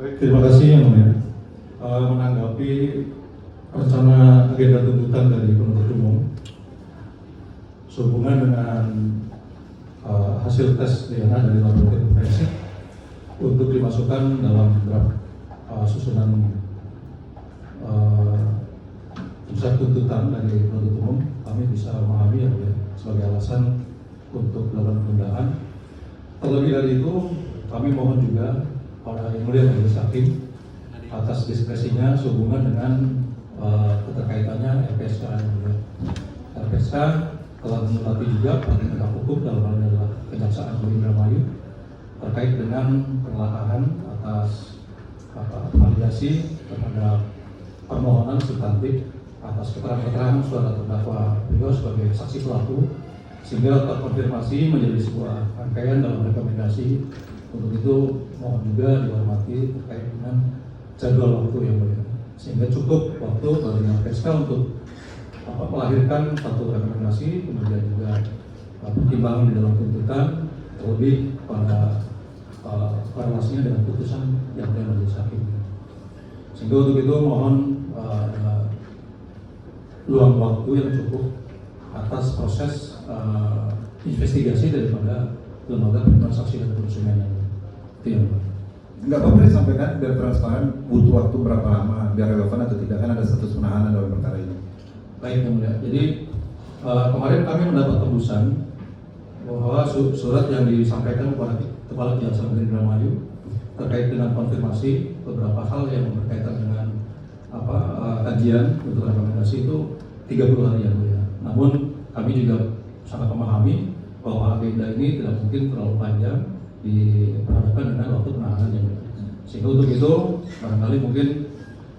Baik, terima kasih yang mulia. Menanggapi rencana agenda tuntutan dari penuntut umum sehubungan dengan hasil tes DNA dari laboratorium forensik untuk dimasukkan dalam draft susunan pusat tuntutan dari penuntut umum, kami bisa memahami ya, sebagai alasan untuk melakukan penundaan. Terlebih dari itu, kami mohon juga pada Yang Mulia Majelis Hakim atas diskresinya sehubungan dengan keterkaitannya LPSK. LPSK telah meneliti juga penegak hukum dalam hal ini adalah Kejaksaan Negeri Indramayu terkait dengan penelaahan atas validasi terhadap permohonan substantif atas keterangan saudara terdakwa beliau sebagai saksi pelaku, sehingga terkonfirmasi menjadi sebuah rangkaian dalam rekomendasi. Untuk itu mohon juga dihormati terkait dengan jadwal waktu yang mulia, sehingga cukup waktu bagi LPSK untuk melahirkan satu rekomendasi, kemudian juga pertimbangan di dalam tuntutan, terlebih pada korelasinya dengan putusan yang telah majelis hakim. Sehingga untuk itu mohon luang waktu yang cukup atas proses investigasi daripada lembaga perlindungan saksi dan konsumen yang itu yang nggak apa-apa disampaikan biar transparan, butuh waktu berapa lama biar relevan atau tidak, kan ada status penahanan dalam perkara ini. Baik yang mulia. Jadi kemarin kami mendapat tembusan bahwa surat yang disampaikan kepada Kepala Kejaksaan Negeri Indramayu terkait dengan konfirmasi beberapa hal yang berkaitan dengan kajian untuk rekomendasi itu 30 hari yang mulia. Namun kami juga sangat memahami bahwa agenda ini tidak mungkin terlalu panjang diperhadapkan dengan waktu penahanan yang mulia. Sehingga untuk itu barangkali mungkin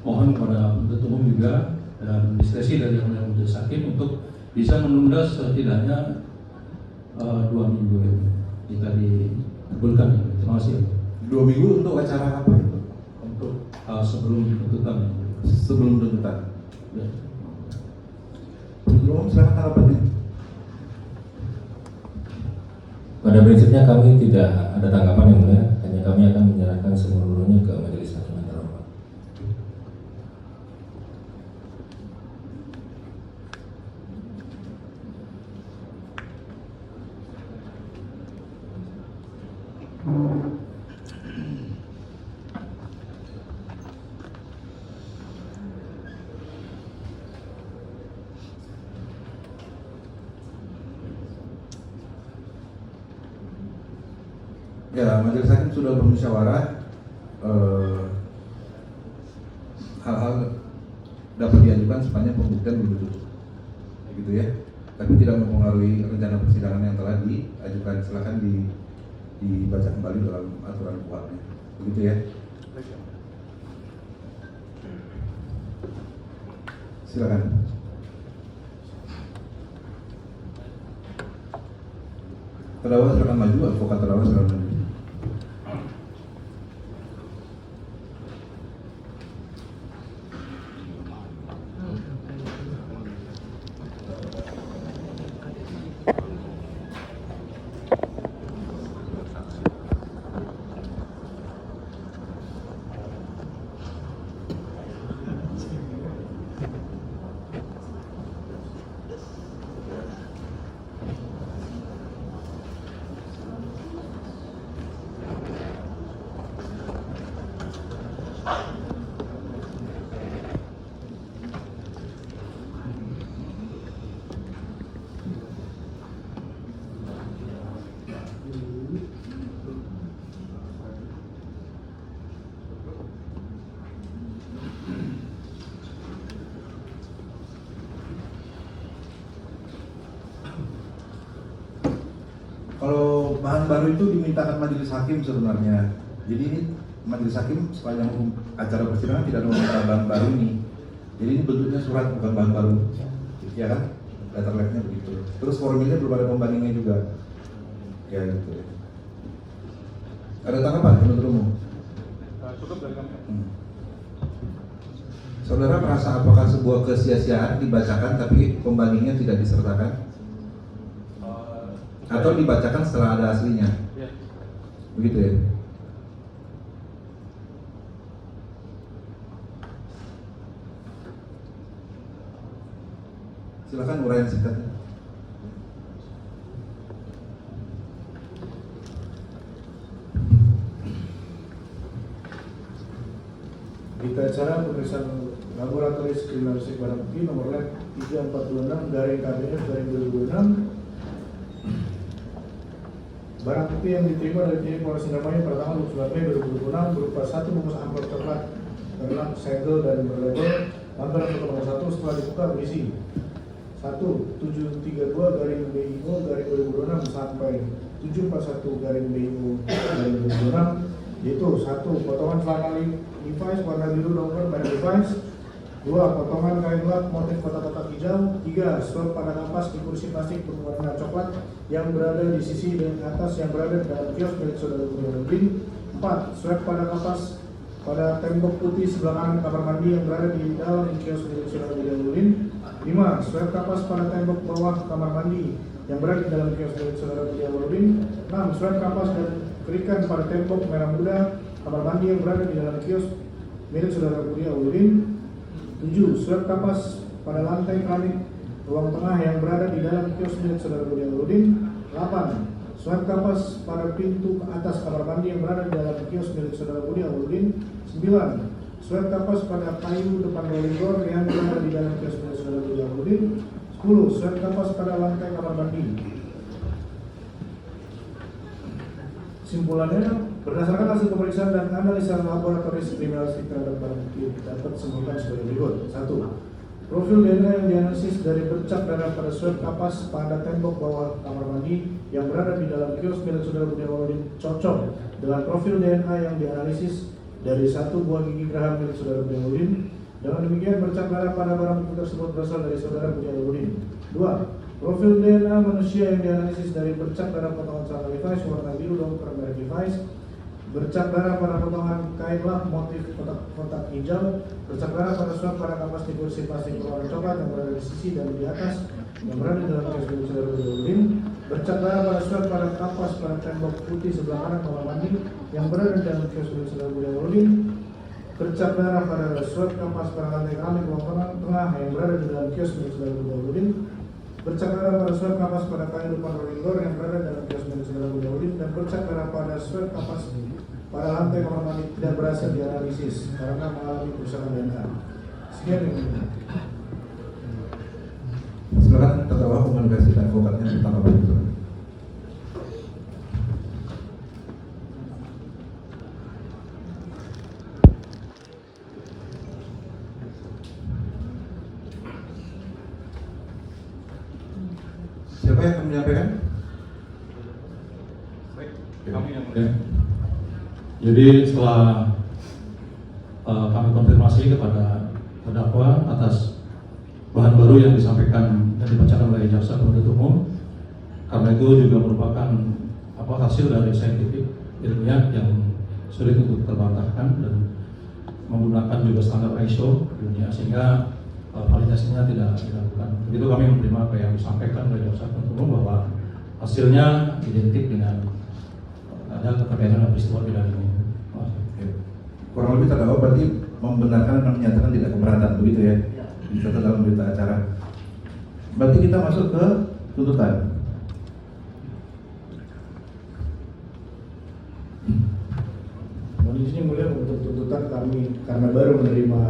mohon kepada penuntut umum juga dan diskresi dari Yang Mulia Majelis Hakim untuk bisa menunda setidaknya 2 minggu ya, jika dikabulkan. Terima kasih. 2 minggu untuk acara apa itu? Untuk sebelum tuntutan. Sebelum tuntutan. Ya. Penuntut umum silakan tanggapannya. Pada prinsipnya kami tidak ada tanggapan yang mulia, hanya kami akan menyerahkan seluruhnya ke majelis hakim yang terhormat. Ya, majelis hakim sudah bermusyawarah, hal-hal dapat diajukan sepanjang pembuktian belum tutup, begitu ya. Tapi tidak mempengaruhi rencana persidangan yang telah diajukan. Silakan dibaca kembali dalam aturan kuatnya, begitu ya. Silakan. Terdakwa silakan maju, advokat terdakwa silakan maju. Kalau bahan baru itu dimintakan majelis hakim sebenarnya. Jadi ini majelis hakim sepanjang acara persidangan tidak ada meminta bahan baru ini. Jadi ini bentuknya surat, bukan bahan baru, ya kan? Letter lab-nya begitu. Terus formilnya belum ada pembandingnya juga. Ya gitu. Ada tanggapan penuntut umum? Cukup dari kami. Saudara merasa apakah sebuah kesia-siaan dibacakan tapi pembandingnya tidak disertakan? Atau dibacakan setelah ada aslinya? Ya. Begitu ya? Silakan uraian singkatnya. Berita acara pemeriksaan laboratoris kriminalistik barang bukti nomor lab 3426 garing KBF garing 2026. Barang bukti yang diterima dari penyidik Polres Indramayu pada tanggal 29 Mei 2026 berupa 1 bungkus amplop coklat berlap segel dan berlabel lampiran foto nomor 1 setelah dibuka berisi 1732 garing BIO garing 2026 sampai 741 garing BIO garing 2026, yaitu 1 potongan celana Levi's warna biru nomor merek Levi's, 2 potongan kain lap motif kotak-kotak hijau, 3 swab pada kapas di kursi plastik berwarna coklat yang berada di sisi dan atas yang berada di dalam kios milik saudara Burhanuddin, 4 swab pada kapas pada tembok putih sebelah kanan kamar mandi yang berada di dalam kios milik saudara Burhanuddin, 5 swab kapas pada tembok bawah kamar mandi yang berada di dalam kios milik saudara Burhanuddin, 6 swab kapas dan kerikan pada tembok merah muda kamar mandi yang berada di dalam kios milik saudara Burhanuddin, 7 swab kapas pada lantai keramik ruang tengah yang berada di dalam kios milik saudara Burhanuddin, 8 swab kapas pada pintu atas kamar mandi yang berada di dalam kios milik saudara Burhanuddin, 9 swab kapas pada kayu depan rolling door yang berada di dalam kios milik saudara Burhanuddin, 10 swab kapas pada lantai kamar mandi. Simpulannya, berdasarkan hasil pemeriksaan dan analisa laboratoris kriminalistik terhadap barang bukti dapat simpulkan sebagai berikut. 1. Profil DNA yang dianalisis dari bercak darah pada swab kapas pada tembok bawah kamar mandi yang berada di dalam kios milik saudara Burhanuddin cocok dengan profil DNA yang dianalisis dari 1 buah gigi geraham milik saudara Burhanuddin. Dengan demikian bercak darah pada barang bukti tersebut berasal dari saudara Burhanuddin. 2. Profil DNA manusia yang dianalisis dari bercak darah potongan celana Levi's warna biru dongker merek Levi's, bercak darah pada potongan kain lap motif kotak hijau, bercak darah pada swab pada kapas di kursi plastik berwarna coklat yang berada di sisi dan di atas yang berada di dalam kios milik saudara Burhanuddin, bercak darah pada swab pada kapas pada tembok putih sebelah kanan kamar mandi yang berada di dalam kios milik saudara Burhanuddin, bercak darah pada swab kapas pada lantai keramik ruang tengah yang berada di dalam kios milik saudara Burhanuddin, bercak darah pada swab kapas pada kayu depan rolling door yang berada dalam kios milik saudara Burhanuddin, dan bercak darah pada swab kapas pada lantai kamar mandi tidak berhasil dianalisis karena mengalami kerusakan DNA. Sekian yang mulia. Silakan terdakwa komunikasi dan advokatnya tentang apa itu. Siapa yang akan menyampaikan? Kami yang mulia. Jadi setelah kami konfirmasi kepada terdakwa atas bahan baru yang disampaikan dan dibacakan oleh jaksa penuntut umum, karena itu juga merupakan hasil dari saintifik ilmiah yang sulit untuk terbantahkan dan menggunakan juga standar ISO dunia, sehingga validasinya tidak dilakukan. Begitu kami menerima apa yang disampaikan oleh jaksa penuntut umum bahwa hasilnya identik dengan ada keterkaitan dengan peristiwa pidana ini. Kurang lebih terdakwa berarti membenarkan dan menyatakan tidak keberatan, begitu ya? Dicatat dalam berita acara. Berarti kita masuk ke tuntutan. Mohon izin yang mulia untuk tuntutan kami karena baru menerima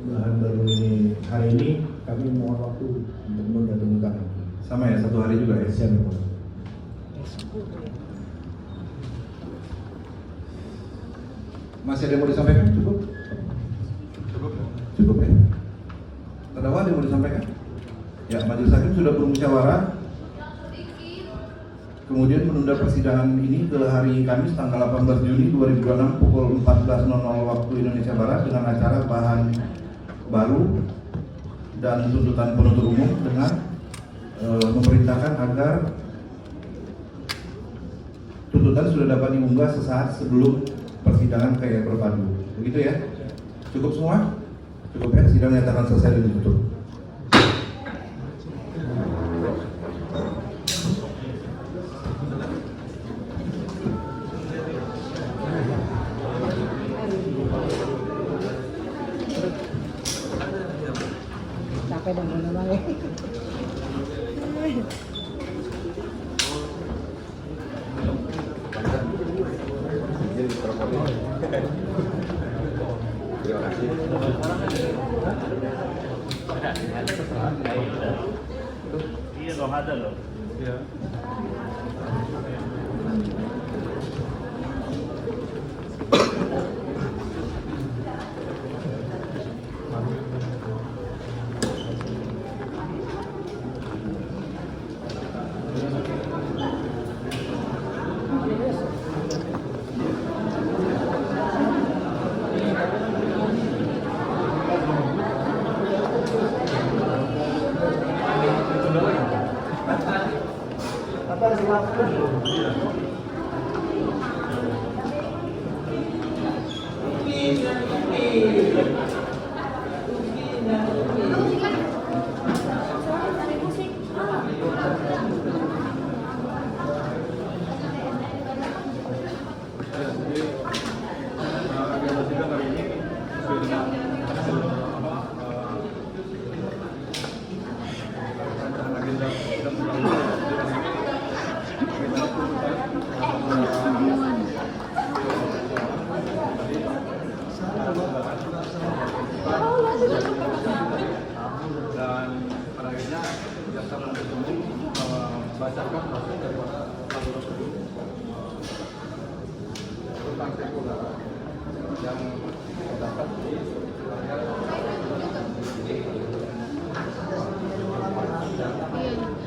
bahan baru ini hari ini, kami mohon waktu untuk menunda tuntutan. Sama ya, 1 hari juga ya? Siap, Pak. Masih ada yang mau disampaikan? Cukup? Cukup ya? Terdakwa ada yang mau disampaikan? Ya, majelis hakim sudah bermusyawarah kemudian menunda persidangan ini ke hari Kamis tanggal 18 Juni 2026 pukul 14.00 waktu Indonesia Barat dengan acara bahan baru dan tuntutan penuntut umum dengan memerintahkan agar tuntutan sudah dapat diunggah sesaat sebelum persidangan kayak berpadu. Begitu ya? Cukup semua? Cukup ya? Sidang nyatakan selesai dan ditutup. Capek dong, Terima kasih. Iya loh, ada loh. Dan pada akhirnya jaksa penuntut umum membacakan hasil daripada laporan tersebut tentang tempo darah yang terdapat di wilayah